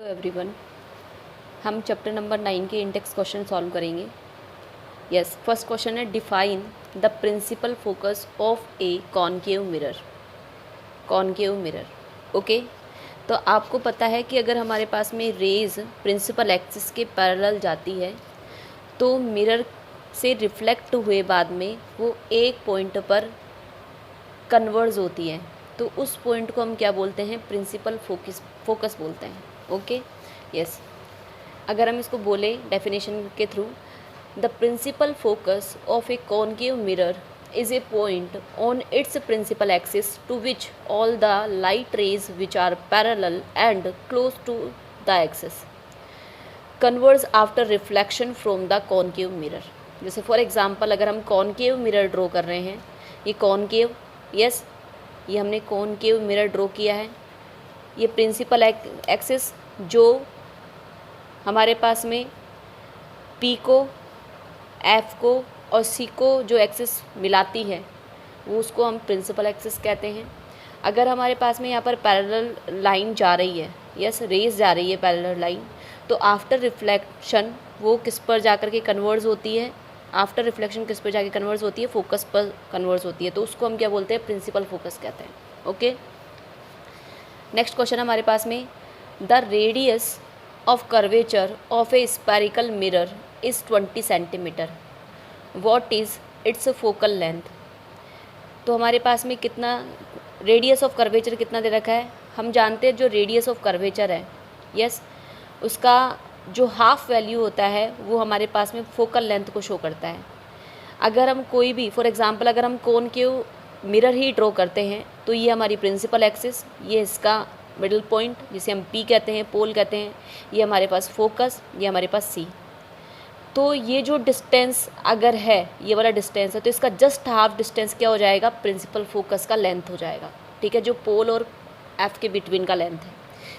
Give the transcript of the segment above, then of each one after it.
Everyone, हम chapter number 9 के index question solve करेंगे। यस, फर्स्ट क्वेश्चन है define the principal focus of a concave mirror. Concave mirror, okay. तो आपको पता है कि अगर हमारे पास में रेज प्रिंसिपल एक्सिस के पैरेलल जाती है तो मिरर से रिफ्लेक्ट हुए बाद में वो एक पॉइंट पर कन्वर्ज होती है, तो उस पॉइंट को हम क्या बोलते हैं? प्रिंसिपल फोकस बोलते हैं। Okay, yes. अगर हम इसको बोले डेफिनेशन के through, the principal focus of a concave mirror is a point on its principal axis to which all the light rays which are parallel and close to the axis converge after reflection from the concave mirror। जैसे for example अगर हम concave mirror draw कर रहे हैं, ये concave, yes, ये हमने concave mirror draw किया है। ये प्रिंसिपल एक्सिस जो हमारे पास में पी को, एफ को और सी को जो एक्सिस मिलाती है वो उसको हम प्रिंसिपल एक्सिस कहते हैं। अगर हमारे पास में यहाँ पर पैरेलल लाइन जा रही है, यस, रेज जा रही है पैरेलल लाइन, तो आफ्टर रिफ्लेक्शन वो किस पर जाकर के कन्वर्ज होती है? आफ्टर रिफ्लेक्शन किस पर जाके कन्वर्ज होती है? फोकस पर कन्वर्ज होती है, तो उसको हम क्या बोलते हैं? प्रिंसिपल फोकस कहते हैं। ओके, नेक्स्ट क्वेश्चन हमारे पास में, the radius of curvature of a spherical mirror is 20 centimetre, what is it's focal length. तो हमारे पास में कितना रेडियस ऑफ कर्वेचर कितना दे रखा है? हम जानते हैं जो रेडियस ऑफ कर्वेचर है, यस, उसका जो हाफ वैल्यू होता है वो हमारे पास में फोकल लेंथ को शो करता है। अगर हम कोई भी फॉर एग्जांपल अगर हम कॉनकेव मिरर ही ड्रॉ करते हैं तो ये हमारी प्रिंसिपल एक्सिस, ये इसका मिडिल पॉइंट जिसे हम पी कहते हैं, पोल कहते हैं, ये हमारे पास फोकस, ये हमारे पास सी। तो ये जो डिस्टेंस अगर है, ये वाला डिस्टेंस है, तो इसका जस्ट हाफ डिस्टेंस क्या हो जाएगा? प्रिंसिपल फोकस का लेंथ हो जाएगा, ठीक है, जो पोल और एफ के बिटवीन का लेंथ है।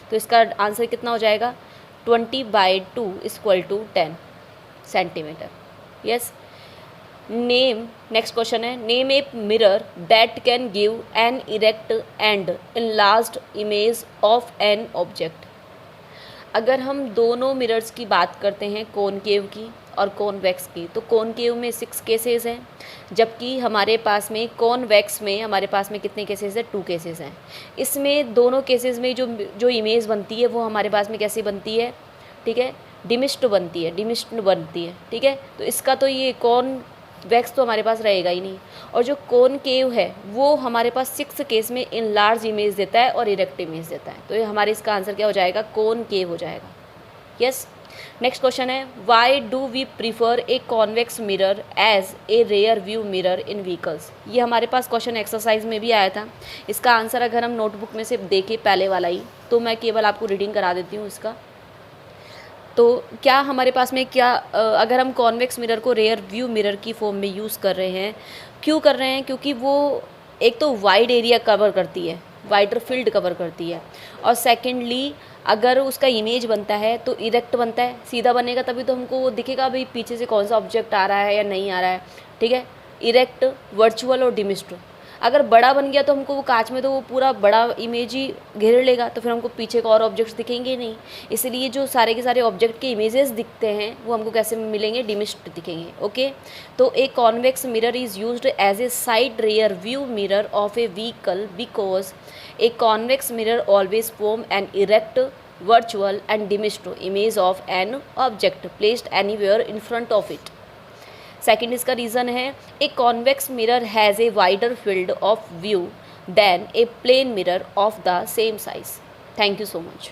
तो इसका आंसर कितना हो जाएगा? 20/2 = 10 centimetre. Yes, name, next question है, name a mirror that can give an erect and enlarged image of an object. अगर हम दोनों मिरर्स की बात करते हैं, कॉनकेव की और कॉन्वेक्स की, तो कॉनकेव में 6 केसेस हैं, जबकि हमारे पास में कॉन्वेक्स में हमारे पास में कितने केसेस हैं? 2 केसेस हैं। इसमें दोनों केसेस में जो इमेज बनती है वो हमारे पास में कैसी बनती है? ठीक है, डिमिश्ड बनती है, ठीक है। तो इसका तो ये कॉन्वेक्स तो हमारे पास रहेगा ही नहीं, और जो कॉनकेव है वो हमारे पास 6 केस में इन लार्ज इमेज देता है और इरेक्ट इमेज देता है। तो ये हमारे इसका आंसर क्या हो जाएगा? कॉनकेव हो जाएगा। यस, नेक्स्ट क्वेश्चन है, why do we prefer a convex mirror as a rear view mirror in vehicles. ये हमारे पास क्वेश्चन एक्सरसाइज में भी आया था। इसका आंसर अगर हम नोटबुक में से देखें पहले वाला ही, तो मैं केवल आपको रीडिंग करा देती हूँ इसका। तो क्या हमारे पास में अगर हम कॉन्वेक्स मिरर को रेयर व्यू मिरर की फॉर्म में यूज़ कर रहे हैं, क्यों कर रहे हैं? क्योंकि वो एक तो वाइड एरिया कवर करती है, वाइडर फील्ड कवर करती है, और सेकेंडली अगर उसका इमेज बनता है तो इरेक्ट बनता है, सीधा बनेगा तभी तो हमको वो दिखेगा भाई पीछे से कौन सा ऑब्जेक्ट आ रहा है या नहीं आ रहा है, ठीक है। इरेक्ट, वर्चुअल और डिमिस्ड। अगर बड़ा बन गया तो हमको वो कांच में तो वो पूरा बड़ा इमेज ही घेर लेगा, तो फिर हमको पीछे का और ऑब्जेक्ट्स दिखेंगे नहीं। इसलिए जो सारे के सारे ऑब्जेक्ट के इमेजेस दिखते हैं वो हमको कैसे मिलेंगे? डिमिस्ड दिखेंगे। ओके, तो a convex mirror is used as a side rear view mirror of a vehicle because a convex mirror always form an erect, virtual and diminished image of an object placed anywhere in front of it। Second इसका reason है, a convex mirror has a wider field of view than a plane mirror of the same size. Thank you so much.